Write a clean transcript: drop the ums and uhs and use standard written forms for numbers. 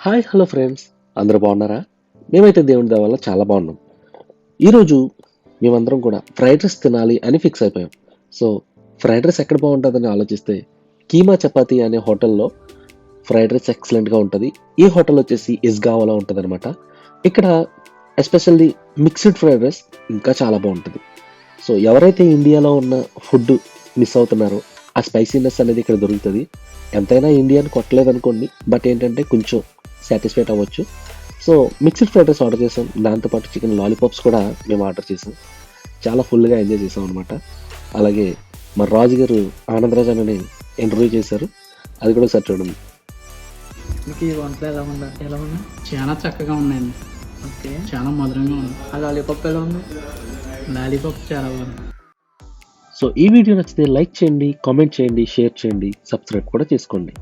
Hi hello friends, అందరూ బాగున్నారా? మేమైతే దేవుని దయ వల్ల చాలా బాగున్నాం. ఈరోజు మేమందరం కూడా ఫ్రైడ్ రైస్ తినాలి అని ఫిక్స్ అయిపోయాం. సో ఫ్రైడ్ రైస్ ఎక్కడ బాగుంటుందని ఆలోచిస్తే కీమా చపాతీ అనే హోటల్లో ఫ్రైడ్ రైస్ ఎక్సలెంట్గా ఉంటుంది. ఈ హోటల్ వచ్చేసి ఇస్గావాలో ఉంటుంది అనమాట. ఇక్కడ ఎస్పెషల్లీ మిక్స్డ్ ఫ్రైడ్ రైస్ ఇంకా చాలా బాగుంటుంది. సో ఎవరైతే ఇండియాలో ఉన్న ఫుడ్ మిస్ అవుతున్నారో ఆ స్పైసీనెస్ అనేది ఇక్కడ దొరుకుతుంది. ఎంతైనా ఇండియన్ కొట్టలేదనుకోండి, బట్ ఏంటంటే కొంచెం సాటిస్ఫైడ్ అవ్వచ్చు. So mixed fried rice order చేసాం, దాంతోపాటు చికెన్ లాలీపాప్స్ కూడా మేము ఆర్డర్ చేసాం. చాలా ఫుల్గా ఎంజాయ్ చేసాం అనమాట. అలాగే మరి రాజు గారు ఆనందరాజ్ అని ఇంటర్వ్యూ చేశారు, అది కూడా ఒకసారి చూడండి. మీకు ఈ వంటలు ఎలా ఉన్నాయి? చాలా చక్కగా ఉన్నాయండి. ఓకే, చాలా మధురంగా ఉంది. ఆ లాలీపాప్ ఎలా ఉంది? లాలీపాప్ చాలా బాగుంది. సో ఈ వీడియో నచ్చితే లైక్ చేయండి, కామెంట్ చేయండి, షేర్ చేయండి, సబ్స్క్రైబ్ కూడా చేసుకోండి.